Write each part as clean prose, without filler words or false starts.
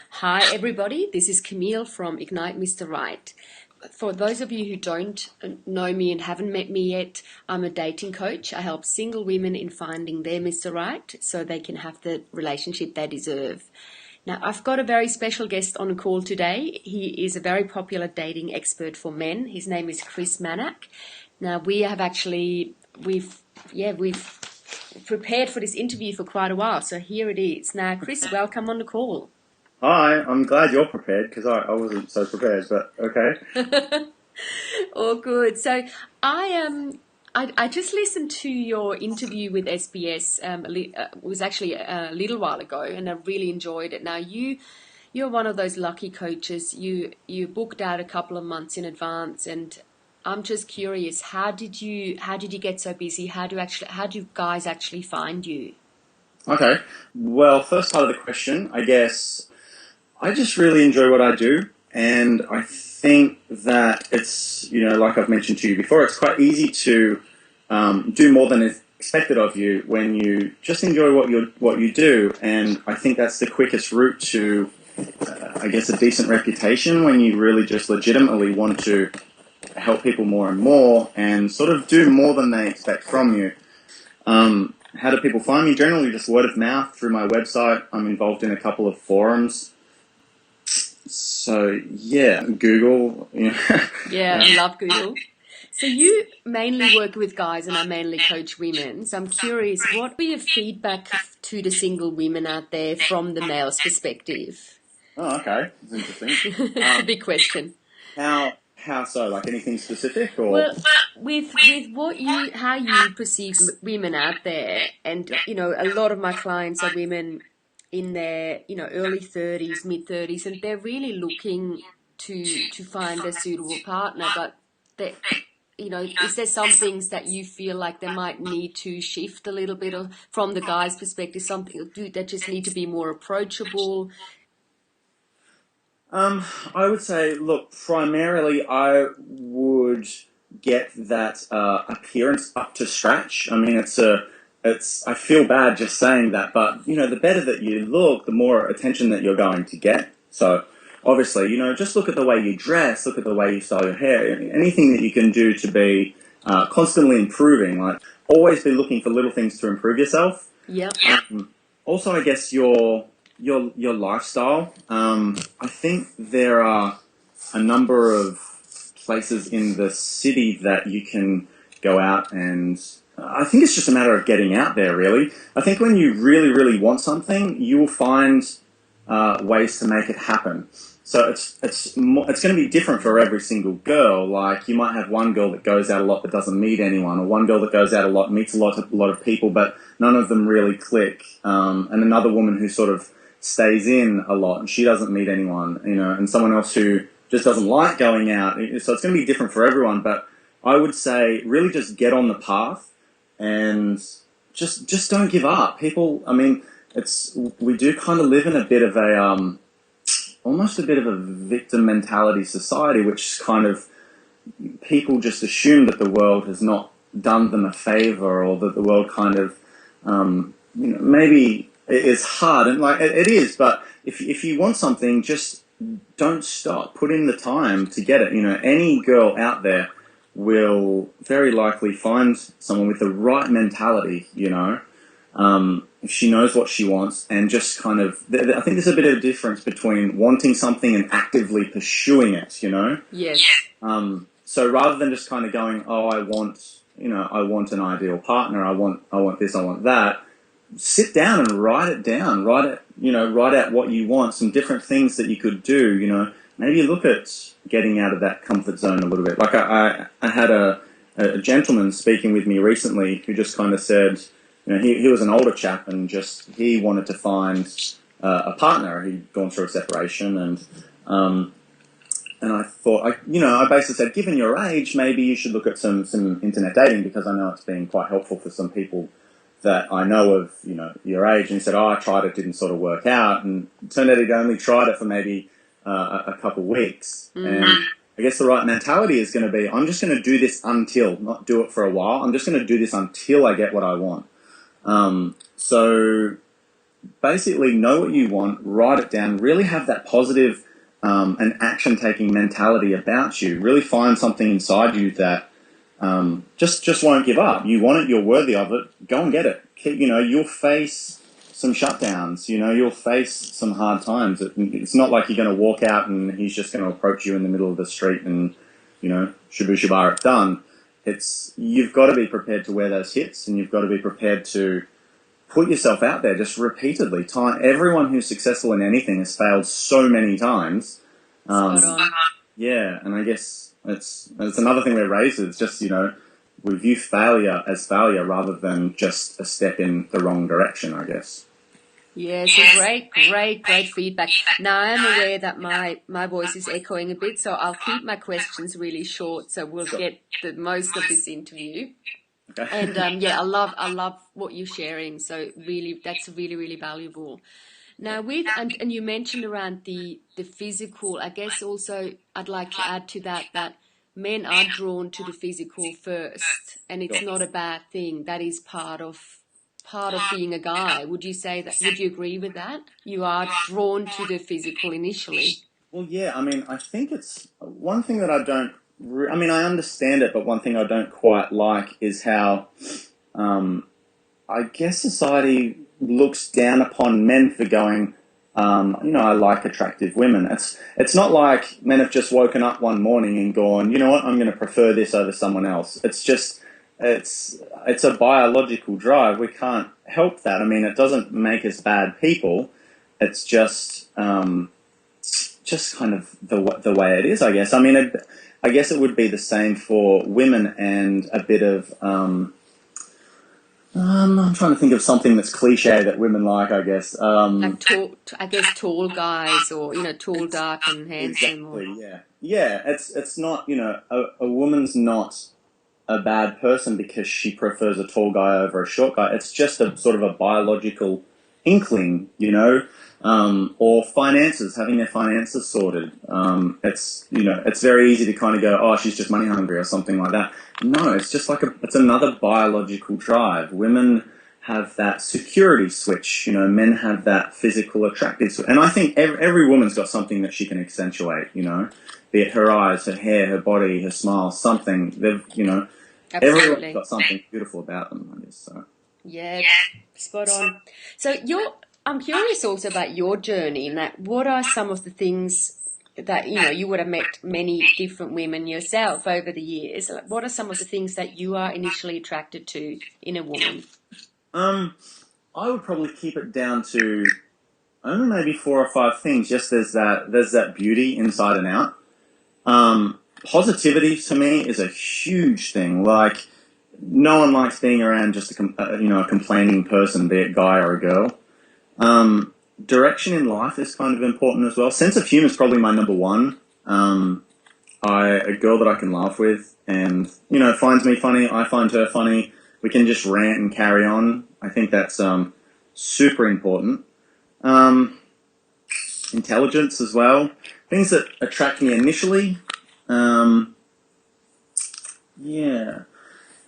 Hi, everybody. This is Camille from Ignite Mr. Right. For those of you who don't know me and haven't met me yet, I'm a dating coach. I help single women in finding their Mr. Right so they can have the relationship they deserve. Now, I've got a very special guest on the call today. He is a very popular dating expert for men. His name is Chris Manak. Now, we've prepared for this interview for quite a while, so here it is. Now, Chris, welcome on the call. Hi, I'm glad you're prepared because I wasn't so prepared, but okay. All good. So I just listened to your interview with SBS. It was actually a little while ago, and I really enjoyed it. Now you're one of those lucky coaches. You booked out a couple of months in advance, and I'm just curious. How did you get so busy? How do guys actually find you? Okay. Well, first part of the question, I guess I just really enjoy what I do, and I think that it's, like I've mentioned to you before, it's quite easy to do more than is expected of you when you just enjoy what you do, and I think that's the quickest route to, I guess, a decent reputation when you really just legitimately want to help people more and more and sort of do more than they expect from you. How do people find me? Generally, just word of mouth through my website. I'm involved in a couple of forums. So, yeah, Google. Yeah, I love Google. So you mainly work with guys and I mainly coach women. So I'm curious, what were your feedback to the single women out there from the male's perspective? Oh, okay. That's interesting. It's a big question. How so? Like anything specific or? Well, with how you perceive women out there, and a lot of my clients are women in their early 30s, mid 30s, and they're really looking to find a suitable partner, but they is there some things that you feel like they might need to shift a little bit from the guy's perspective? Something that just need to be more approachable? I would say, look, primarily I would get that appearance up to scratch. I mean, I feel bad just saying that, but the better that you look, the more attention that you're going to get. So, obviously, just look at the way you dress, look at the way you style your hair, anything that you can do to be constantly improving. Like, always be looking for little things to improve yourself. Yep. Also, I guess your lifestyle. I think there are a number of places in the city that you can go out, and I think it's just a matter of getting out there. Really, I think when you really, really want something, you will find ways to make it happen. So it's going to be different for every single girl. Like you might have one girl that goes out a lot but doesn't meet anyone, or one girl that goes out a lot, meets a lot of people, but none of them really click. And another woman who sort of stays in a lot and she doesn't meet anyone, and someone else who just doesn't like going out. So it's going to be different for everyone. But I would say really just get on the path and just don't give up. People, I mean, we do kind of live in a bit of a almost a bit of a victim mentality society, which kind of people just assume that the world has not done them a favor, or that the world kind of maybe it's hard, and like it is. But if you want something, just don't stop. Put in the time to get it. Any girl out there will very likely find someone with the right mentality. If she knows what she wants, and just kind of, I think there's a bit of a difference between wanting something and actively pursuing it. Yes. So rather than just kind of going, oh, I want an ideal partner. I want this. I want that. Sit down and write it down. Write out what you want. Some different things that you could do. Maybe look at getting out of that comfort zone a little bit. Like I had a gentleman speaking with me recently who just kind of said, he was an older chap and just he wanted to find a partner. He'd gone through a separation, and I thought, I basically said, given your age, maybe you should look at some internet dating, because I know it's been quite helpful for some people that I know of, your age. And he said, oh, I tried it, didn't sort of work out. And it turned out he'd only tried it for maybe a couple of weeks. And I guess the right mentality is going to be, I'm just going to do this until, not do it for a while. I'm just going to do this until I get what I want. So basically know what you want, write it down, really have that positive and action-taking mentality about you. Really find something inside you that just won't give up. You want it, you're worthy of it, go and get it. You'll face some shutdowns, you'll face some hard times. It's not like you're going to walk out and he's just going to approach you in the middle of the street and, shabu shabar, it's done. You've got to be prepared to wear those hits, and you've got to be prepared to put yourself out there just repeatedly. Everyone who's successful in anything has failed so many times. Spot on. Yeah, and I guess it's another thing we're raised with. It's just, we view failure as failure rather than just a step in the wrong direction, I guess. Yeah, so great feedback. Now, I am aware that my voice is echoing a bit, so I'll keep my questions really short so we'll get the most of this interview. Okay. And I love what you're sharing. So really, that's really valuable. Now, and you mentioned around the physical. I guess also I'd like to add to that men are drawn to the physical first, and it's not a bad thing. That is part of being a guy. Would you say that? Would you agree with that? You are drawn to the physical initially. Well, yeah. I mean, I think it's one thing that I don't. I understand it, but one thing I don't quite like is how, I guess society looks down upon men for going, I like attractive women. It's not like men have just woken up one morning and gone, you know what, I'm going to prefer this over someone else. It's just, it's a biological drive. We can't help that. I mean, it doesn't make us bad people. It's just kind of the way it is, I guess. I mean, I guess it would be the same for women, and a bit of, I'm trying to think of something that's cliche that women like, I guess. Like tall guys, or, tall, dark and handsome. Exactly, yeah. Yeah, it's not, a woman's not a bad person because she prefers a tall guy over a short guy. It's just a sort of a biological inkling, or finances, having their finances sorted. It's very easy to kind of go, oh, she's just money hungry or something like that. No, it's just it's another biological drive. Women have that security switch, men have that physical attractive switch. And I think every woman's got something that she can accentuate, be it her eyes, her hair, her body, her smile, something. Everyone's got something beautiful about them, I guess. So. Yeah, spot on. So I'm curious also about your journey, and that what are some of the things that, you would have met many different women yourself over the years. What are some of the things that you are initially attracted to in a woman? I would probably keep it down to only maybe 4 or 5 things. Just there's that beauty inside and out. Positivity to me is a huge thing. Like, no one likes being around just a complaining person, be it guy or a girl. Direction in life is kind of important as well. Sense of humor is probably my number one. A girl that I can laugh with and, finds me funny, I find her funny. We can just rant and carry on. I think that's super important. Intelligence as well. Things that attract me initially.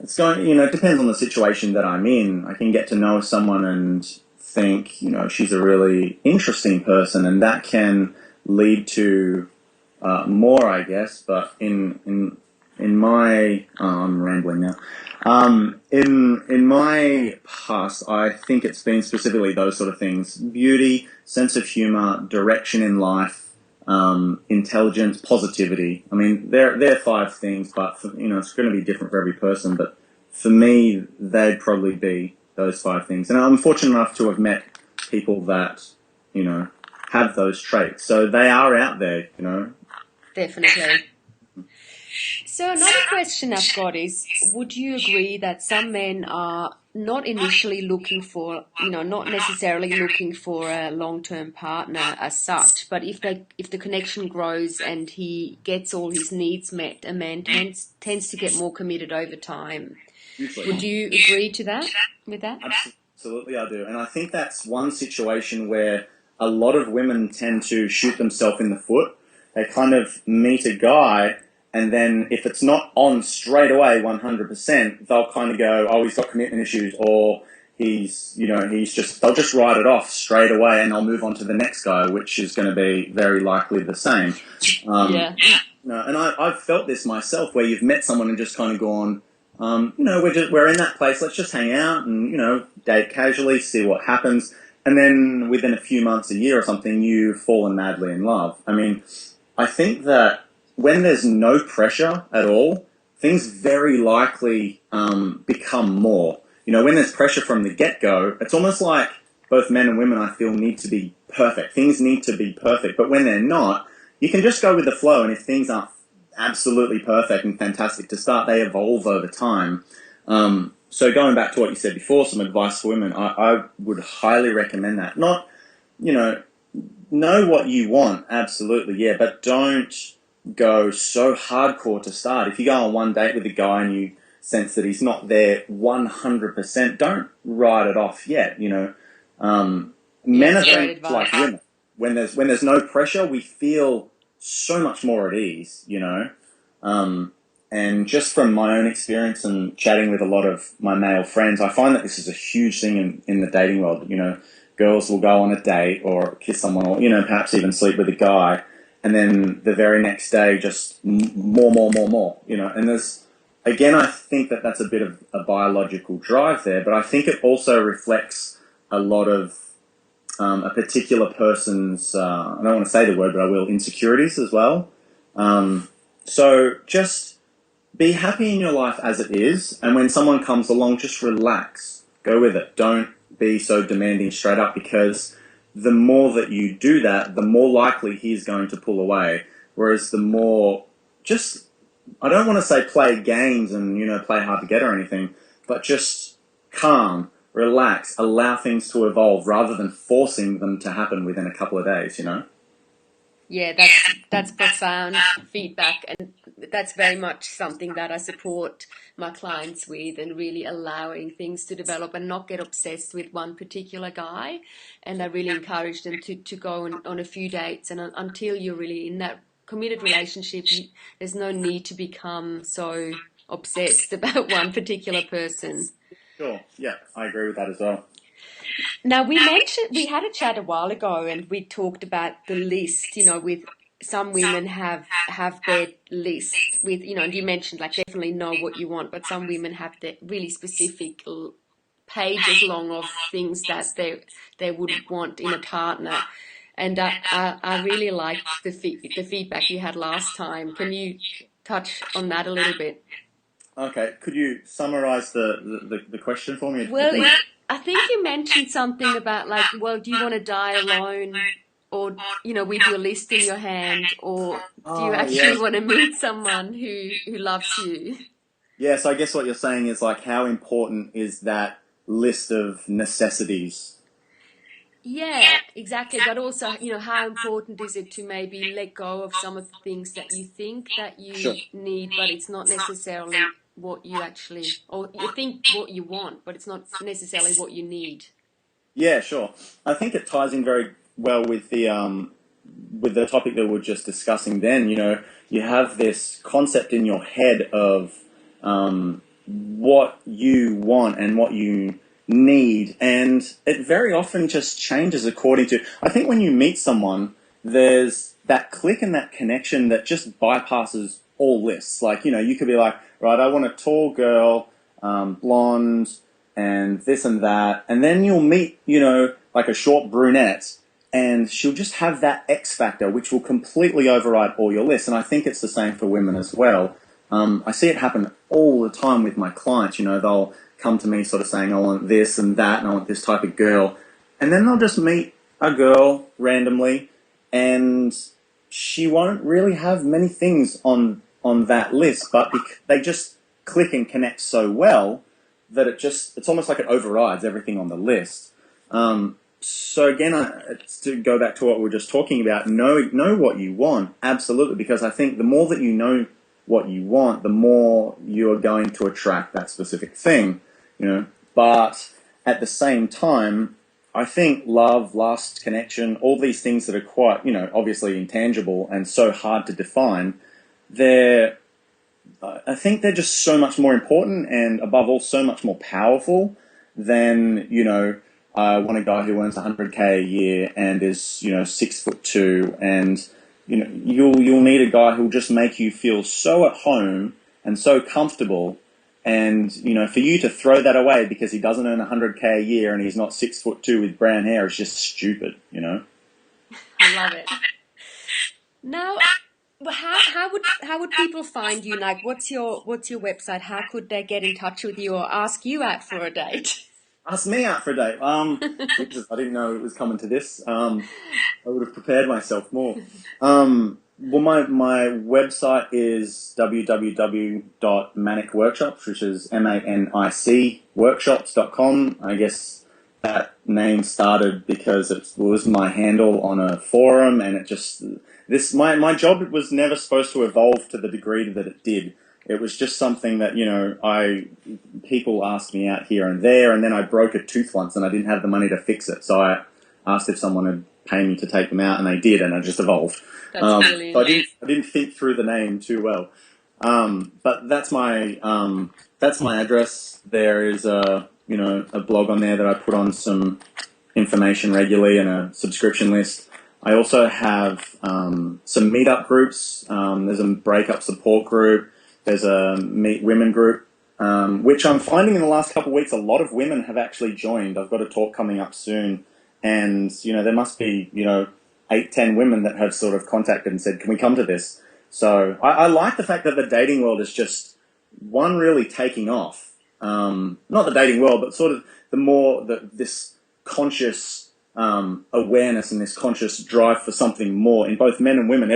It's going, it depends on the situation that I'm in. I can get to know someone and think, she's a really interesting person, and that can lead to more, I guess. But in my, I'm rambling now. In my past, I think it's been specifically those sort of things: beauty, sense of humor, direction in life. Intelligence, positivity. I mean, they're 5 things, but it's going to be different for every person. But for me, they'd probably be those 5 things. And I'm fortunate enough to have met people that have those traits. So they are out there, Definitely. So another question I've got is, would you agree that some men are not initially looking for, not necessarily looking for a long-term partner as such, but if the connection grows and he gets all his needs met, a man tends to get more committed over time? Usually. Would you agree with that? Absolutely, I do. And I think that's one situation where a lot of women tend to shoot themselves in the foot. They kind of meet a guy, and then if it's not on straight away 100%, they'll kind of go, oh, he's got commitment issues, or they'll just write it off straight away, and they'll move on to the next guy, which is going to be very likely the same. Yeah. No, and I've felt this myself, where you've met someone and just kind of gone, we're in that place. Let's just hang out and date casually, see what happens, and then within a few months, a year or something, you've fallen madly in love. I mean, I think that when there's no pressure at all, things very likely become more. When there's pressure from the get-go, it's almost like both men and women, I feel, need to be perfect. Things need to be perfect. But when they're not, you can just go with the flow. And if things aren't absolutely perfect and fantastic to start, they evolve over time. So going back to what you said before, some advice for women, I would highly recommend that. Not, know what you want, absolutely, yeah, but don't go so hardcore to start. If you go on one date with a guy and you sense that he's not there 100%, don't write it off yet. Men are very much like women. When there's no pressure, we feel so much more at ease. And just from my own experience and chatting with a lot of my male friends, I find that this is a huge thing in the dating world. Girls will go on a date or kiss someone, or perhaps even sleep with a guy, and then the very next day just more. And there's, again, I think that that's a bit of a biological drive there, but I think it also reflects a lot of a particular person's, I don't want to say the word, but I will, insecurities as well. So just be happy in your life as it is, and when someone comes along, just relax. Go with it. Don't be so demanding straight up, because the more that you do that, the more likely he's going to pull away. Whereas the more, just, I don't want to say play games and, play hard to get or anything, but just calm, relax, allow things to evolve rather than forcing them to happen within a couple of days, Yeah, that's profound feedback, and that's very much something that I support my clients with, and really allowing things to develop and not get obsessed with one particular guy. And I really encourage them to go on a few dates, and until you're really in that committed relationship, there's no need to become so obsessed about one particular person. Sure, yeah, I agree with that as well. Now, we had a chat a while ago, and we talked about the list, with some women have their list with, and you mentioned like definitely know what you want, but some women have the really specific pages long of things that they would want in a partner. And I really liked the feedback you had last time. Can you touch on that a little bit? Okay, could you summarize the question for me? Well, I think you mentioned something about like, well, do you want to die alone, or with your list in your hand, or do you actually want to meet someone who loves you? Yes, I guess what you're saying is like, how important is that list of necessities? Yeah, exactly. But also, how important is it to maybe let go of some of the things that you think that you need, but it's not necessarily what you actually, or you think what you want, but it's not necessarily what you need. Yeah, sure. I think it ties in very well with the topic that we we're just discussing then. You have this concept in your head of what you want and what you need, and it very often just changes according to, I think when you meet someone, there's that click and that connection that just bypasses all lists. Like, you could be like, right, I want a tall girl, blonde, and this and that, and then you'll meet, like a short brunette, and she'll just have that X factor, which will completely override all your lists. And I think it's the same for women as well. I see it happen all the time with my clients. They'll come to me sort of saying, I want this and that, and I want this type of girl. And then they'll just meet a girl randomly, and she won't really have many things on that list, but they just click and connect so well that it's almost like it overrides everything on the list. So again, to go back to what we were just talking about, know what you want, absolutely, because I think the more that you know what you want, the more you're going to attract that specific thing, But at the same time, I think love, lust, connection, all these things that are quite, obviously intangible and so hard to define, I think they're just so much more important, and above all, so much more powerful then, I want a guy who earns 100K a year and is, 6'2", and, you'll need a guy who'll just make you feel so at home and so comfortable. And, for you to throw that away because he doesn't earn 100K a year and he's not 6'2" with brown hair is just stupid, I love it. Now, how would people find you? Like, what's your website? How could they get in touch with you or ask you out for a date? Ask me out for a date. I didn't know it was coming to this. I would have prepared myself more. Well, my website is www.manicworkshops, which is MANIC workshops.com. I guess that name started because it was my handle on a forum, and my job was never supposed to evolve to the degree that it did. It was just something that, people asked me out here and there, and then I broke a tooth once and I didn't have the money to fix it. So I asked if someone would pay me to take them out, and they did, and I just evolved. That's brilliant. So I didn't think through the name too well. But that's my address. There is a blog on there that I put on some information regularly and a subscription list. I also have some meetup groups. There's a breakup support group. There's a Meet Women group, which I'm finding in the last couple of weeks, a lot of women have actually joined. I've got a talk coming up soon, and, there must be, 8-10 women that have sort of contacted and said, can we come to this? So I like the fact that the dating world is just really taking off. Not the dating world, but sort of this conscious awareness and this conscious drive for something more in both men and women.